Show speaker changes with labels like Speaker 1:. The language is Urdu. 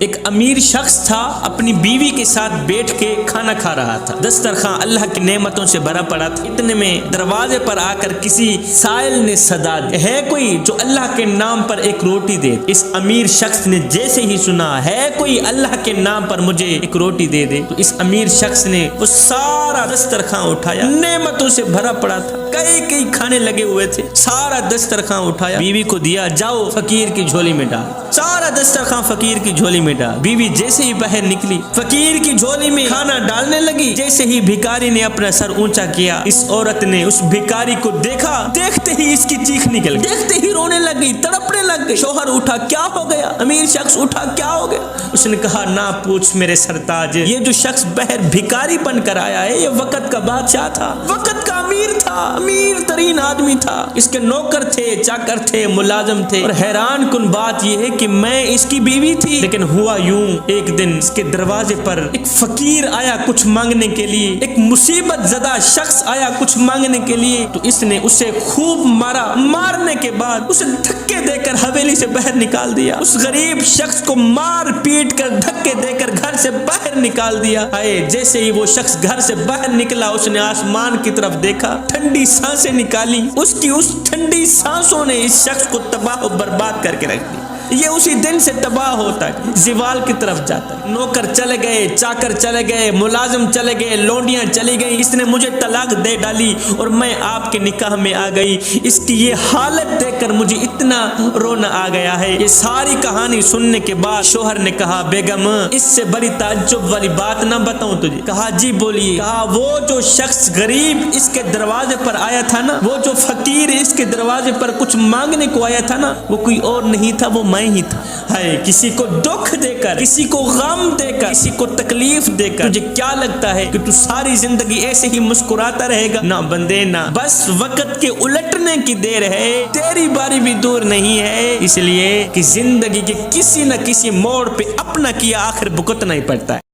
Speaker 1: ایک امیر شخص تھا، اپنی بیوی کے ساتھ بیٹھ کے کھانا کھا رہا تھا۔ دسترخوان اللہ کی نعمتوں سے بھرا پڑا تھا۔ اتنے میں دروازے پر آ کر کسی سائل نے صدا دی، ہے کوئی جو اللہ کے نام پر ایک روٹی دے؟ اس امیر شخص نے جیسے ہی سنا ہے کوئی اللہ کے نام پر مجھے ایک روٹی دے دے، تو اس امیر شخص نے وہ سارا دسترخوان اٹھایا، نعمتوں سے بھرا پڑا تھا، کئی کھانے لگے ہوئے تھے، سارا دسترخوان اٹھایا، بیوی کو دیا، جاؤ فقیر کی جھولی میں ڈال۔ سارا دسترخوان فقیر کی جھولی میں ڈال۔ بیوی جیسے ہی باہر نکلی، فقیر کی جھولی میں کھانا ڈالنے لگی، جیسے ہی بھکاری نے اپنا سر اونچا کیا، اس عورت نے اس بھکاری کو دیکھا، دیکھتے ہی اس کی چیخ نکل گئی، دیکھتے ہی رونے لگ گئی، تڑپنے لگ گئی۔ شوہر اٹھا، کیا ہو گیا؟ امیر شخص اٹھا، کیا ہو گیا؟ اس نے کہا، نہ پوچھ میرے سرتاج، یہ جو شخص باہر بھکاری بن کر آیا ہے، یہ وقت کا بادشاہ تھا، وقت کا امیر تھا، امیر ترین آدمی تھا، اس کے نوکر تھے، چاکر تھے، ملازم تھے، اور حیران کن بات یہ ہے کہ میں اس کی بیوی تھی۔ لیکن ہوا یوں، ایک دن اس کے دروازے پر ایک فقیر آیا کچھ مانگنے کے لیے، ایک مصیبت زدہ شخص آیا کچھ مانگنے کے لیے، تو اس نے اسے خوب مارا، مارنے کے بعد اسے دھکے دے کر حویلی سے باہر نکال دیا، اس غریب شخص کو مار پیٹ کر دھکے دے کر گھر سے باہر نکال دیا۔ جیسے ہی وہ شخص گھر سے باہر نکلا، اس نے آسمان کی طرف دیکھا، ٹھنڈی سانسیں نکالی، اس کی اس ٹھنڈی سانسوں نے اس شخص کو تباہ و برباد کر کے رکھ دیا۔ یہ اسی دن سے تباہ ہوتا ہے، زوال کی طرف جاتا ہے۔ نوکر چلے گئے، چاکر چلے گئے، ملازم چلے گئے، لونڈیاں چلی گئی، اس نے مجھے طلاق دے ڈالی اور میں آپ کے نکاح میں آ گئی، اس کی یہ حالت دیکھ کر مجھے اتنا رونا آ گیا ہے۔ یہ ساری کہانی سننے کے بعد شوہر نے کہا، بیگم اس سے بڑی تعجب والی بات نہ بتاؤں تجھے؟ کہا، جی بولیے۔ کہا، وہ جو شخص غریب اس کے دروازے پر آیا تھا نا، وہ جو فقیر اس کے دروازے پر کچھ مانگنے کو آیا تھا نا، وہ کوئی اور نہیں تھا، وہ میں ہی تھا۔ کسی کو دکھ دے کر، کسی کو غم دے کر، کسی کو تکلیف دے کر تجھے کیا لگتا ہے کہ تو ساری زندگی ایسے ہی مسکراتا رہے گا؟ نہ بندے نہ، بس وقت کے الٹنے کی دیر ہے، تیری باری بھی دور نہیں ہے، اس لیے کہ زندگی کے کسی نہ کسی موڑ پہ اپنا کیا آخر بھگتنا ہی پڑتا ہے۔